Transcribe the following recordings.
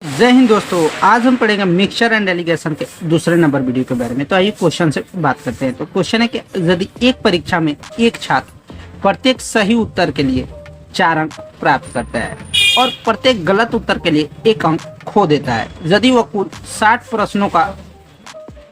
जय हिंद दोस्तों, आज हम पढ़ेंगे मिक्सचर एंड एलिगेशन के दूसरे नंबर वीडियो के बारे में। तो आइए क्वेश्चन से बात करते हैं। तो क्वेश्चन है कि यदि एक परीक्षा में एक छात्र प्रत्येक सही उत्तर के लिए 4 अंक प्राप्त करता है और प्रत्येक गलत उत्तर के लिए 1 अंक खो देता है, यदि वह कुल 60 प्रश्नों का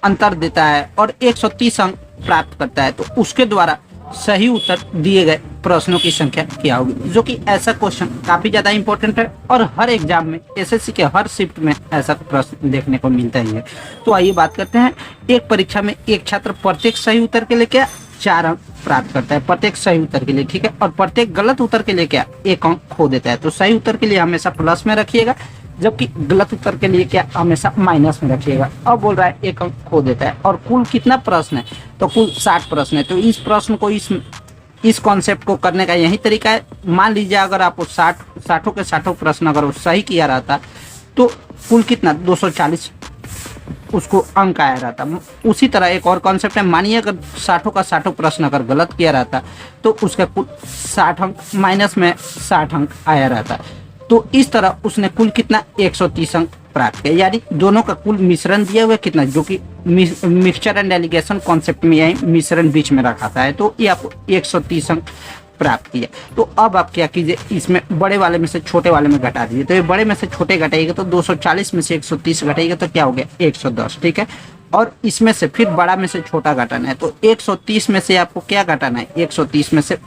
अंतर देता है और 130 अंक प्राप्त करता है, तो उसके द्वारा सही उत्तर दिए गए प्रश्नों की संख्या क्या होगी। जो कि ऐसा क्वेश्चन काफी ज्यादा इंपॉर्टेंट है और हर एग्जाम में एसएससी के हर शिफ्ट में ऐसा प्रश्न देखने को मिलता ही है। तो आइए बात करते हैं। एक परीक्षा में एक छात्र प्रत्येक सही उत्तर के लिए क्या 4 अंक प्राप्त करता है, प्रत्येक सही उत्तर के लिए, ठीक है, और प्रत्येक गलत उत्तर के लिए क्या 1 अंक खो देता है। तो सही उत्तर के लिए हमेशा प्लस में रखिएगा, जबकि गलत उत्तर के लिए क्या हमेशा माइनस में रखिएगा। अब बोल रहा है 1 अंक खो देता है और कुल कितना प्रश्न है, तो कुल 60 प्रश्न है। तो इस प्रश्न को इस कॉन्सेप्ट को करने का यही तरीका है। मान लीजिए अगर आपको 60 के 60 प्रश्न अगर वो सही किया रहता तो कुल कितना 240 उसको अंक आया रहता। उसी तरह एक और कॉन्सेप्ट है, मानिए अगर 60 का 60 प्रश्न अगर गलत किया रहता तो उसका कुल 60 अंक माइनस में 60 अंक आया रहता। तो इस तरह उसने कुल कितना 130 अंक प्राप्त किया, यानी दोनों का कुल मिश्रण दिया हुआ कितना, जो कि मिक्सचर एंड एलिगेशन कॉन्सेप्ट में यही मिश्रण बीच में रखा था है। तो ये आपको 130 अंक प्राप्त किया। तो अब आप क्या कीजिए, इसमें बड़े वाले में से छोटे वाले में घटा दीजिए। तो ये बड़े में से छोटे घटाइएगा तो 240 में से 130 घटाइएगा तो क्या हो गया 110, ठीक है। और इसमें से फिर बड़ा में से छोटा घटाना है, तो 130 में से आपको क्या घटाना है, 130 में से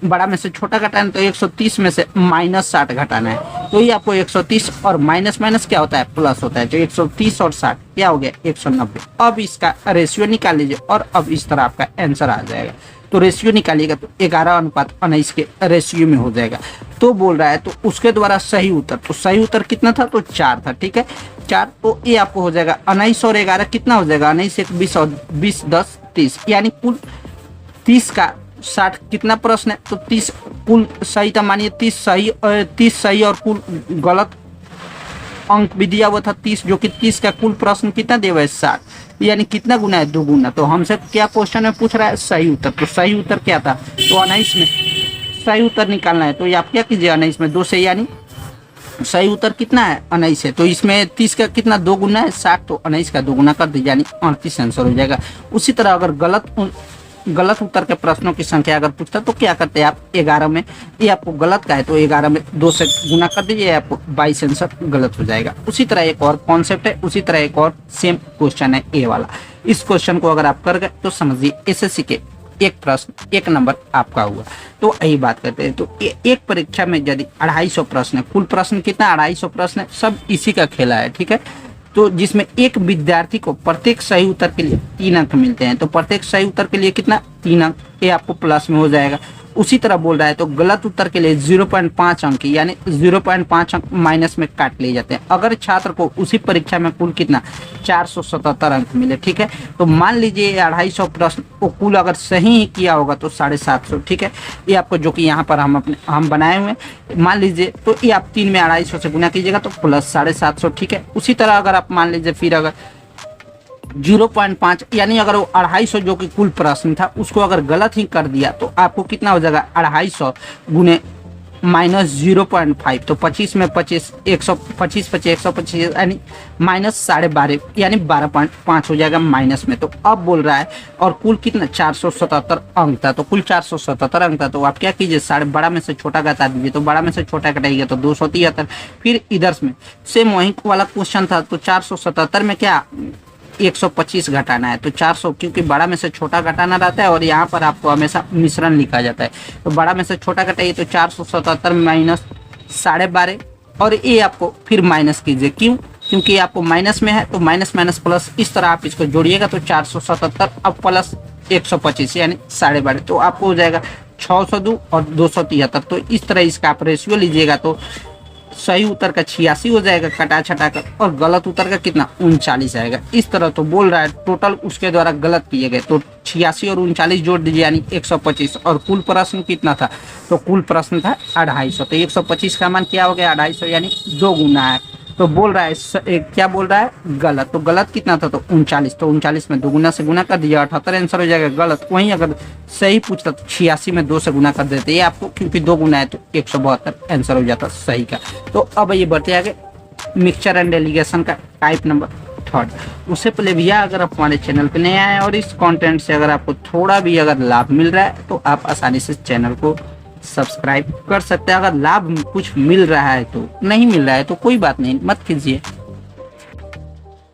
बड़ा में से छोटा घटाना है, तो 130 में से -60 घटाना है। तो ये आपको 130 और माइनस माइनस क्या होता है प्लस होता है। तो 130 और 60 क्या हो गया 190। अब इसका रेशियो निकाल लीजिए और अब इस तरह आपका आंसर आ जाएगा। तो रेशियो निकालिएगा तो 11:19 के रेशियो में हो जाएगा। तो बोल रहा है तो उसके द्वारा सही उत्तर, तो सही उत्तर कितना था, तो 4 था, ठीक है 4। तो ये आपको हो जाएगा 19 और 11 कितना हो जाएगा, 19 1 20 और 20 10 30, यानी कुल 30 का 60 कितना प्रश्न है, तो 30 कुल सही था, मानिए 30 सही और कुल गलत अंक भी दिया हुआ था 30, जो कि 30 का कुल प्रश्न कितना दिया हुआ है 60, यानी कितना गुना है 2 गुना। तो हमसे क्या क्वेश्चन में पूछ रहा है सही उत्तर, तो सही उत्तर क्या था, तो 19 में सही उत्तर निकालना है। तो ये आप क्या कीजिए 19 में 2 से, यानी सही उत्तर कितना है 19 है, तो इसमें 30 का कितना 2 गुना है 60, तो 19 का 2 गुना कर दीजिए, यानी 38 आंसर हो जाएगा। उसी तरह अगर गलत उत्तर के प्रश्नों की संख्या अगर पूछता तो क्या करते हैं आप 11 में, ये आपको गलत का है तो 11 में 2 से गुना कर दीजिए, आपको 22 आंसर गलत हो जाएगा। उसी तरह एक और कॉन्सेप्ट है, उसी तरह एक और सेम क्वेश्चन है ए वाला। इस क्वेश्चन को अगर आप कर गए तो समझिए एसएससी के एक प्रश्न 1 नंबर आपका हुआ। तो यही बात करते हैं। तो एक परीक्षा में यदि 250 प्रश्न है, कुल प्रश्न कितना 250 प्रश्न है, सब इसी का खेला है, ठीक है। तो जिसमें एक विद्यार्थी को प्रत्येक सही उत्तर के लिए 3 अंक मिलते हैं, तो प्रत्येक सही उत्तर के लिए कितना 3 अंक, ये आपको प्लस में हो जाएगा। उसी तरह बोल रहा है तो गलत उत्तर के लिए 0.5 अंक, यानी 0.5 अंक माइनस में काट लिए जाते हैं अगर छात्र को उसी परीक्षा में कुल कितना 477 अंक मिले, ठीक है। तो मान लीजिए 250 प्रश्न को कुल अगर सही ही किया होगा तो 750, ठीक है। ये आपको जो कि यहाँ पर हम बनाए हुए हैं, मान लीजिए तो ये आप 3 में 250 से गुना कीजिएगा तो प्लस 750, ठीक है। उसी तरह अगर आप मान लीजिए फिर अगर 0.5, यानी अगर वो 250 जो कि कुल प्रश्न था उसको अगर गलत ही कर दिया तो आपको कितना हो जाएगा 250 गुने -0.5, तो 25 में 25 125 125 यानी -12.5, यानी 12.5 हो जाएगा माइनस में। तो अब बोल रहा है और कुल कितना 477 अंक था, तो कुल 477 अंक था। तो आप क्या कीजिए बड़ा में से छोटा घटा दीजिए, तो बड़ा में से छोटा घटाइएगा तो 273। फिर इधर में सेम वही वाला क्वेश्चन था, तो 477 में क्या 125 घटाना है, तो 400, क्योंकि बड़ा में से छोटा घटाना रहता है और यहाँ पर आपको हमेशा मिश्रण लिखा जाता है। तो बड़ा में से छोटा घटाइए तो 477 माइनस 12.5, और ये आपको फिर माइनस कीजिए, क्यों, क्योंकि आपको माइनस में है तो माइनस माइनस प्लस, इस तरह आप इसको जोड़िएगा तो 477 अब प्लस 125 यानी 12.5, तो आपको हो जाएगा 602 और 273। तो इस तरह इसका आप रेशियो लीजिएगा तो सही उत्तर का 86 हो जाएगा कटा छटा कर, और गलत उत्तर का कितना 39 आएगा। इस तरह तो बोल रहा है टोटल उसके द्वारा गलत किए गए, तो 86 और 39 जोड़ दीजिए यानी 125, और कुल प्रश्न कितना था, तो कुल प्रश्न था 250, तो 125 का मान क्या हो गया 250, यानी 2 गुना है। तो बोल रहा है क्या बोल रहा है गलत, तो गलत कितना था तो 39, तो 39 में 2 गुना से गुना कर दिया 78 आंसर हो जाएगा गलत। वहीं अगर सही पूछता तो 86 में 2 से गुना कर देते, ये आपको क्योंकि 2 गुना है तो 172 आंसर हो जाता सही का। तो अब ये बढ़ते आगे मिक्सचर एंड एलिगेशन का टाइप नंबर थर्ड। उससे पहले भैया अगर आप हमारे चैनल पे नए आए और इस कंटेंट से अगर आपको थोड़ा भी अगर लाभ मिल रहा है तो आप आसानी से चैनल को सब्सक्राइब कर सकते हैं। अगर लाभ कुछ मिल रहा है तो, नहीं मिल रहा है तो कोई बात नहीं, मत कीजिए।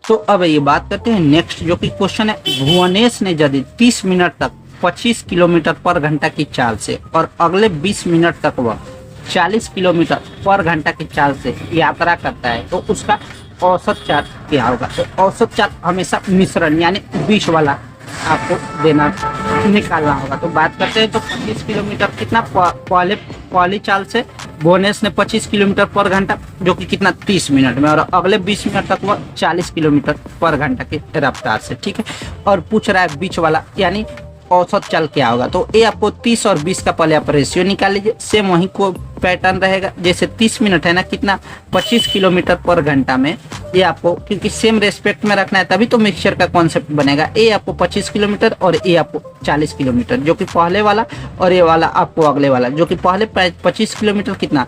तो अब ये बात करते हैं नेक्स्ट जो कि क्वेश्चन है, भुवनेश ने यदि 30 मिनट तक 25 किलोमीटर पर घंटा की चाल से और अगले 20 मिनट तक वह 40 किलोमीटर पर घंटा की चाल से यात्रा करता है तो उसका औसत चाल क्या होगा। तो औसत चाल हमेशा मिश्रण यानी 20 वाला आपको देना निकालना होगा। तो बात करते हैं तो 25 किलोमीटर कितना पहली चाल से भुवनेश ने 25 किलोमीटर पर घंटा जो कि कितना 30 मिनट में, और अगले 20 मिनट तक वह 40 किलोमीटर पर घंटा की रफ्तार से, ठीक है। और पूछ रहा है बीच वाला यानी औसत चाल क्या होगा। तो ये आपको 30 और 20 का पहले आप रेशियो निकाल लीजिए। सेम वही को पैटर्न रहेगा, जैसे 30 मिनट है ना कितना 25 किलोमीटर पर घंटा में, ये आपको क्योंकि सेम रेस्पेक्ट में रखना है तभी तो मिक्सचर का कॉन्सेप्ट बनेगा। ये आपको 25 किलोमीटर और ये आपको 40 किलोमीटर जो कि पहले वाला, और ये वाला आपको अगले वाला जो कि पहले 25 किलोमीटर कितना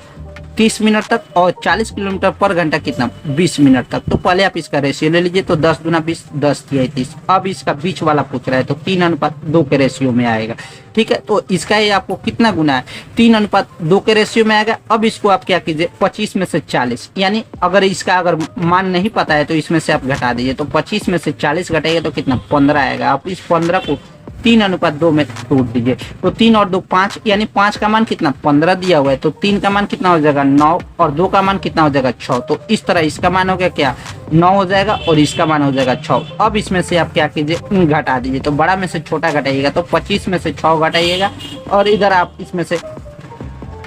30 मिनट तक और 40 किलोमीटर पर घंटा कितना 20 मिनट तक। तो पहले आप इसका रेशियो ले लीजिए, तो 10 दूना 20, 10 तिया 30। अब इसका बीच वाला पूछ रहा है तो 3:2 के रेशियो में आएगा, ठीक है। तो इसका ये आपको कितना गुना है 3:2 के रेशियो में आएगा। अब इसको आप क्या कीजिए 25 में से 40, यानी अगर इसका अगर मान नहीं पता है तो इसमें से आप घटा दीजिए। तो 25 में से 40 घटाइए तो कितना 15 आएगा। आप इस 15 को 3:2 में तोड़ दीजिए। तो 3 और 2 5, यानी 5 का मान कितना 15 दिया हुआ है, तो 3 का मान कितना हो जाएगा 9 और 2 का मान कितना हो जाएगा 6। तो इस तरह इसका मान हो गया क्या 9 हो जाएगा और इसका मान हो जाएगा 6। अब इसमें से आप क्या कीजिए घटा दीजिए। तो बड़ा में से छोटा घटाइएगा, तो 25 में से 6 घटाइएगा और इधर आप इसमें से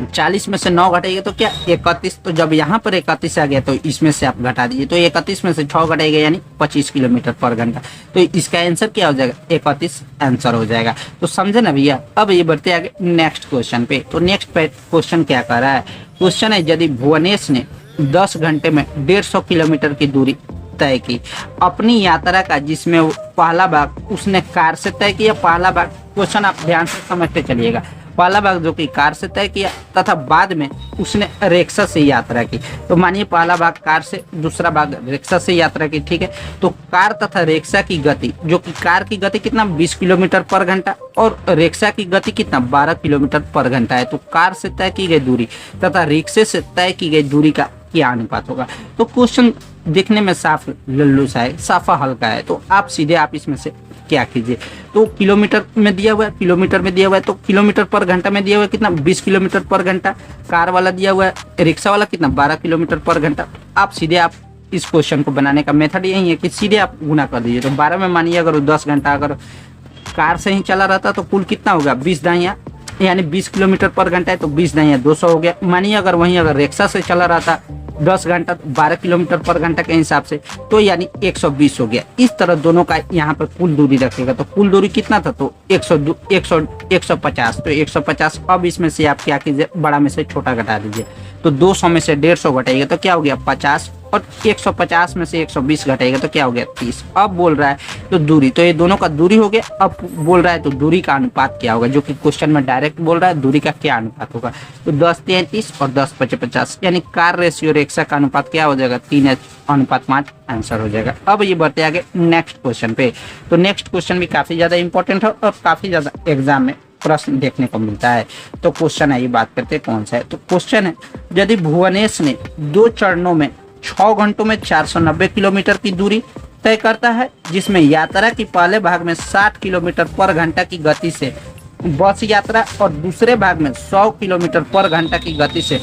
40 में से 9 घटाइएगा तो क्या 31। तो जब यहाँ पर 31 आ गया तो इसमें से आप घटा दीजिए। तो 31 में से 6 घटाइएगा यानी 25 किलोमीटर पर घंटा। तो इसका आंसर क्या हो जाएगा 31 आंसर हो जाएगा। तो समझे ना भैया। अब ये बढ़ते आगे नेक्स्ट क्वेश्चन पे। तो नेक्स्ट क्वेश्चन क्या कर रहा है, क्वेश्चन है यदि भुवनेश ने 10 घंटे में 150 किलोमीटर की दूरी तय की अपनी यात्रा का, जिसमें पहला भाग उसने कार से तय किया। पहला भाग क्वेश्चन आप ध्यान से समझते चलिएगा। पहला भाग जो कि कार से तय किया तथा बाद में उसने रिक्शा से यात्रा की। तो मानिए पहला भाग कार से, दूसरा भाग रिक्शा से यात्रा की, ठीक है। तो कार तथा रिक्शा की गति जो कि कार की गति कितना 20 किलोमीटर पर घंटा और रिक्शा की गति कितना 12 किलोमीटर पर घंटा है। तो कार से तय की गई दूरी तथा रिक्शे से तय की गई दूरी का क्या अनुपात होगा। तो क्वेश्चन देखने में साफ लल्लू सा है, साफा हल्का है। तो आप सीधे आप इसमें से क्या कीजिए। तो किलोमीटर में दिया हुआ है, किलोमीटर में दिया हुआ है, तो किलोमीटर पर घंटा में दिया हुआ है कितना 20 किलोमीटर पर घंटा। कार वाला दिया हुआ है, रिक्शा वाला कितना 12 किलोमीटर पर घंटा। आप सीधे आप इस क्वेश्चन को बनाने का मेथड यही है कि सीधे आप गुना कर दीजिए। तो 12 में मानिए अगर 10 घंटा अगर कार से ही चला रहता तो कुल कितना होगा 20 दाइयाँ, यानी 20 किलोमीटर पर घंटा है तो 20 दाइयाँ 200 हो गया। मानिए अगर वहीं अगर रिक्शा से चला रहता 10 घंटा 12 किलोमीटर पर घंटा के हिसाब से तो यानी 120 हो गया। इस तरह दोनों का यहाँ पर कुल दूरी रखेगा। तो कुल दूरी कितना था तो 150। तो 150। अब इसमें से आप क्या कीजिए बड़ा में से छोटा घटा दीजिए। तो 200 में से 150 घटाइएगा तो क्या हो गया 50 और 150 में से 120 घटाएगा तो क्या हो गया 30। अब बोल रहा है तो दूरी, तो ये दोनों का दूरी हो गया। अब बोल रहा है तो दूरी का अनुपात क्या होगा, जो कि क्वेश्चन में डायरेक्ट बोल रहा है दूरी का क्या अनुपात होगा। तो 10:33 और 10:50 यानी कार रेशियो रिक्शा का अनुपात क्या हो जाएगा 3:5 आंसर हो जाएगा। अब ये बढ़ते आगे नेक्स्ट क्वेश्चन पे। तो नेक्स्ट क्वेश्चन भी काफी ज्यादा इंपॉर्टेंट है और काफी ज्यादा एग्जाम में प्रश्न देखने को मिलता है। तो क्वेश्चन है, ये बात करते हैं कौन सा है। तो क्वेश्चन है यदि भुवनेश ने 2 चरणों में 6 घंटों में 490 किलोमीटर की दूरी तय करता है, जिसमें यात्रा की पहले भाग में 60 किलोमीटर पर घंटा की गति से बस यात्रा और दूसरे भाग में 100 किलोमीटर पर घंटा की गति से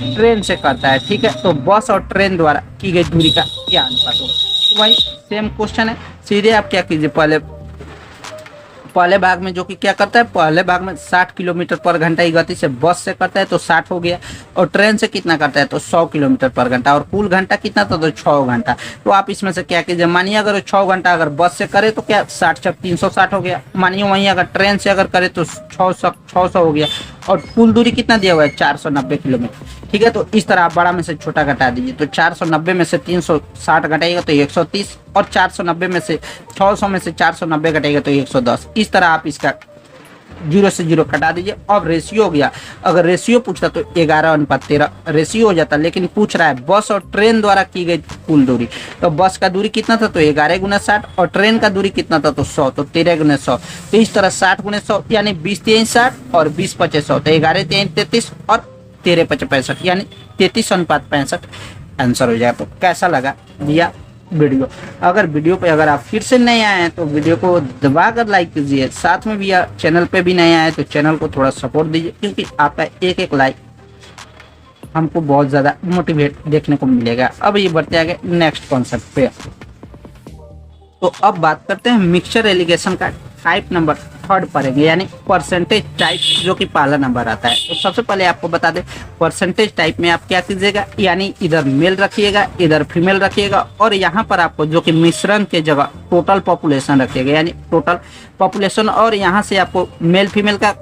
ट्रेन से करता है, ठीक है। तो बस और ट्रेन द्वारा की गई दूरी का क्या अनुपात होगा। तो वही सेम क्वेश्चन है, सीधे आप क्या कीजिए पहले भाग में जो कि क्या करता है पहले भाग में 60 किलोमीटर पर घंटा की गति से बस से करता है तो 60 हो गया, और ट्रेन से कितना करता है तो 100 किलोमीटर पर घंटा, और कुल घंटा कितना था तो 6 घंटा। तो आप इसमें से क्या कीजिए, मानिए अगर 6 घंटा अगर बस से करे तो क्या 360 हो गया। मानिए वहीं अगर ट्रेन से अगर करे तो 600 हो गया, और कुल दूरी कितना दिया हुआ है 490 किलोमीटर, ठीक है। तो इस तरह आप बड़ा में से छोटा घटा दीजिए। तो 490 में से 360 घटाइएगा तो 130, और 490 में से 600 में से 490 घटाइएगा तो 110। इस तरह आप इसका जीरो से जीरो कटा दीजिए। अब रेशियो हो गया, अगर रेशियो पूछता तो 11:13 रेशियो हो जाता, लेकिन पूछ रहा है बस और ट्रेन द्वारा की गई कुल दूरी। तो बस का दूरी कितना था, तो 11 गुना 60, और ट्रेन का दूरी कितना था, तो 100, तो 13 गुना 100। तो इस तरह 60 गुना 100 यानी 20 3 60 और 20 5 100, तो 11 3 33 और 13 5 65 यानी 33:65 आंसर हो जाएगा। तो कैसा लगा भैया वीडियो? अगर वीडियो पे अगर आप फिर से नए आए हैं तो वीडियो को दबा कर लाइक कीजिए, साथ में भैया चैनल पे भी नए आए तो चैनल को थोड़ा सपोर्ट दीजिए, क्योंकि आपका एक एक लाइक हमको बहुत ज़्यादा मोटिवेट देखने को मिलेगा। अब ये बढ़ते आगे नेक्स्ट कॉन्सेप्ट पे। तो अब बात करते हैं मिक्सचर एलिगेशन का टाइप नंबर 3 पढ़ेंगे, यानी परसेंटेज टाइप, जो कि पहला नंबर आता है। तो सबसे पहले आपको बता दें परसेंटेज टाइप में आप क्या कीजिएगा, यानी इधर मेल रखिएगा, इधर फीमेल रखिएगा, और यहाँ पर आपको जो कि मिश्रण के जगह टोटल पॉपुलेशन रखिएगा, यानी टोटल पॉपुलेशन, और यहाँ से आपको मेल फीमेल का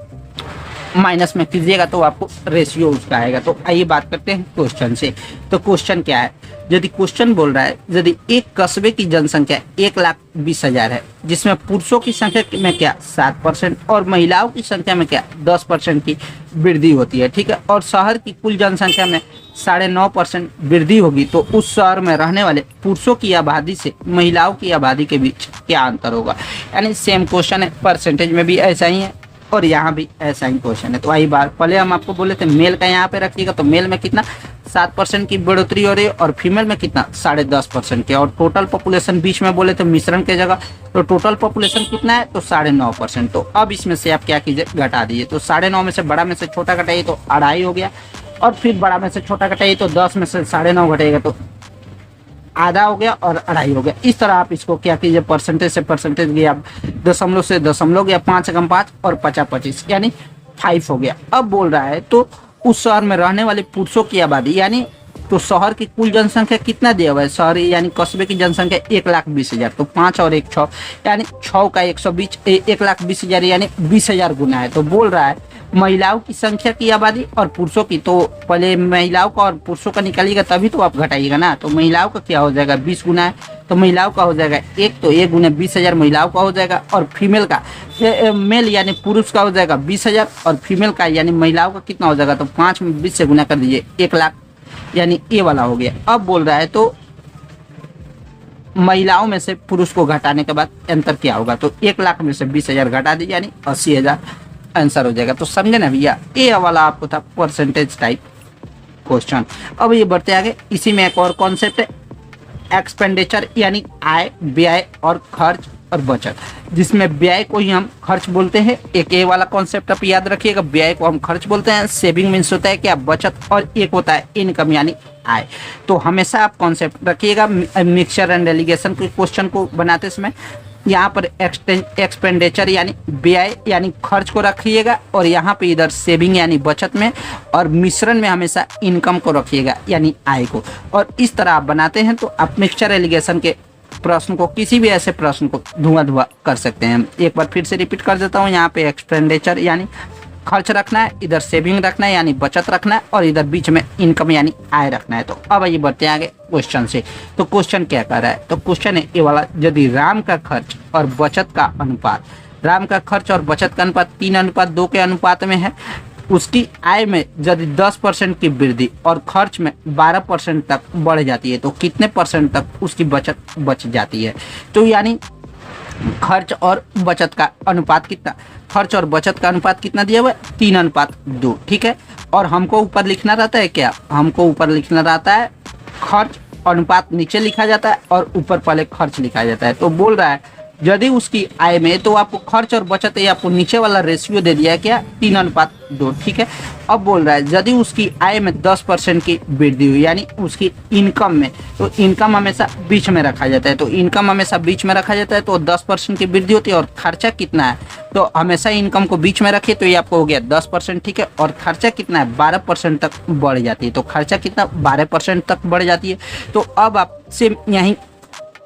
माइनस में कीजिएगा तो आपको रेशियो उसका आएगा। तो आइए बात करते हैं क्वेश्चन से। तो क्वेश्चन क्या है, यदि क्वेश्चन बोल रहा है यदि एक कस्बे की जनसंख्या 1,20,000 है, जिसमें पुरुषों की संख्या में क्या 7% और महिलाओं की संख्या में क्या 10% की वृद्धि होती है, ठीक है, और शहर की कुल जनसंख्या में 9.5% वृद्धि होगी, तो उस शहर में रहने वाले पुरुषों की आबादी से महिलाओं की आबादी के बीच क्या अंतर होगा। यानी सेम क्वेश्चन है, परसेंटेज में भी ऐसा ही है और यहाँ भी ऐसा ही क्वेश्चन है। तो आई बार पहले हम आपको बोले थे मेल का यहाँ पे रखिएगा, तो मेल में कितना 7% की बढ़ोतरी हो रही है और फीमेल में कितना 10.5% की, और टोटल पॉपुलेशन बीच में बोले थे मिश्रण के जगह, तो टोटल पॉपुलेशन कितना है, तो 9.5%। तो अब इसमें से आप क्या कीजिए, घटा दीजिए। तो 9.5 में से बड़ा में से छोटा घटाइए तो 2.5 हो गया, और फिर बड़ा में से छोटा घटाइए तो 10 में से 9.5 घटेगा तो आधा हो गया और 2.5 हो गया। इस तरह आप इसको क्या कीजिए, परसेंटेज से परसेंटेज गया, दशमलव से दशमलव गया, 5 कम 5 और 50 25 यानी 5 हो गया। अब बोल रहा है तो उस शहर में रहने वाले पुरुषों की आबादी, यानी तो शहर की कुल जनसंख्या कितना दिया हुआ है, शहर यानी कस्बे की जनसंख्या 1,20,000, तो 5 और 1 6 यानी 6 का 120 1,20,000 यानी 20,000 गुना है। तो बोल रहा है महिलाओं की संख्या की आबादी और पुरुषों की, तो पहले महिलाओं का और पुरुषों का निकालिएगा तभी तो आप घटाइएगा ना। तो महिलाओं का क्या हो जाएगा, 20 गुना है, तो महिलाओं का हो जाएगा 1, तो 1 गुना 20,000 महिलाओं का हो जाएगा, और फीमेल का मेल यानी पुरुष का हो जाएगा 20,000 और फीमेल का यानी महिलाओं का कितना हो जाएगा, तो 5 में 20 से गुना कर दीजिए 1,00,000 यानी ये वाला हो गया। अब बोल रहा है तो महिलाओं में से पुरुष को घटाने के बाद अंतर क्या होगा, तो 1,00,000 में से 20,000 घटा दीजिए यानी 80,000 आंसर हो जाएगा। तो समझे ना भैया, ये वाला आपको था परसेंटेज टाइप क्वेश्चन। अब ये बढ़ते आगे, इसी में एक और कॉन्सेप्ट है एक्सपेंडिचर, यानी आय व्यय और खर्च और बचत, जिसमें व्यय को ही हम खर्च बोलते हैं। एक ये वाला कॉन्सेप्ट आप याद रखिएगा, व्यय को हम खर्च बोलते हैं, सेविंग मीन्स होता है क्या बचत, और एक होता है इनकम यानी आय। तो हमेशा आप कॉन्सेप्ट रखिएगा मिक्सचर एंड एलिगेशन के क्वेश्चन को बनाते समय, यहाँ पर एक्सपेंडिचर यानी व्यय यानी खर्च को रखिएगा, और यहाँ पे इधर सेविंग यानी बचत में, और मिश्रण में हमेशा इनकम को रखिएगा यानी आय को। और इस तरह आप बनाते हैं तो आप मिक्सचर एलिगेशन के प्रश्न को, किसी भी ऐसे प्रश्न को धुआं कर सकते हैं। एक बार फिर से रिपीट कर देता हूँ, यहाँ पे एक्सपेंडिचर यानी खर्च रखना है, इधर सेविंग रखना है यानी बचत रखना है, और इधर बीच में इनकम यानी आय रखना है। तो अब आइए बढ़ते हैं आगे क्वेश्चन से। तो क्वेश्चन क्या कर रहा है, तो क्वेश्चन है ये वाला, यदि राम का खर्च और बचत का अनुपात, राम का खर्च और बचत का अनुपात 3:2 के अनुपात में है, उसकी आय में यदि 10% की वृद्धि और खर्च में 12% तक बढ़ जाती है, तो कितने परसेंट तक उसकी बचत बच जाती है। तो यानी खर्च और बचत का अनुपात कितना, खर्च और बचत का अनुपात कितना दिया हुआ है, 3:2, ठीक है। और हमको ऊपर लिखना रहता है क्या, हमको ऊपर लिखना रहता है खर्च अनुपात नीचे लिखा जाता है और ऊपर पहले खर्च लिखा जाता है। तो बोल रहा है यदि उसकी आय में, तो आपको खर्च और बचत ये आपको नीचे वाला रेशियो दे दिया है क्या 3:2, ठीक है। अब बोल रहा है यदि उसकी आय में 10% की वृद्धि हुई, यानी उसकी इनकम में, तो इनकम हमेशा बीच में रखा जाता है, तो इनकम हमेशा बीच में रखा जाता है, तो 10% की वृद्धि होती है, और खर्चा कितना है, तो हमेशा इनकम को बीच में रखिए, तो ये आपको हो गया 10%, ठीक है। और खर्चा कितना है 12% तक बढ़ जाती है, तो खर्चा कितना 12% तक बढ़ जाती है। तो अब आप से यहीं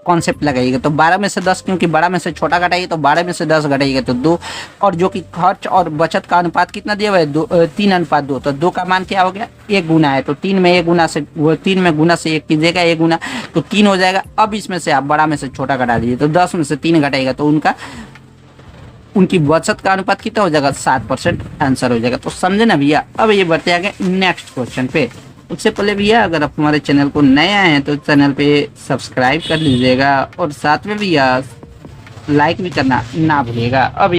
कॉन्सेप्ट लगाइएगा, तो 12 में से 10, क्योंकि बड़ा में से छोटा घटाइए, तो 12 में से 10 घटाइएगा तो 2, और जो कि खर्च और बचत का अनुपात कितना दिया हुआ है 3:2, तो 2 का मान क्या हो गया 1 गुना है, तो 3 में 1 गुना से, वो 3 में गुना से 1 कीजिएगा 1 गुना, तो 3 हो जाएगा। अब इसमें से आप बड़ा में से छोटा घटा दीजिए, तो 10 में से 3 घटाइएगा तो उनका उनकी बचत का अनुपात कितना हो जाएगा, 7% आंसर हो जाएगा। तो समझे ना भैया। अब ये बढ़ते आगे नेक्स्ट क्वेश्चन पे। उससे पहले भैया अगर आप हमारे चैनल को नए आए हैं तो चैनल पे सब्सक्राइब कर लीजिएगा और साथ में भैया लाइक भी करना ना भूलिएगा। अब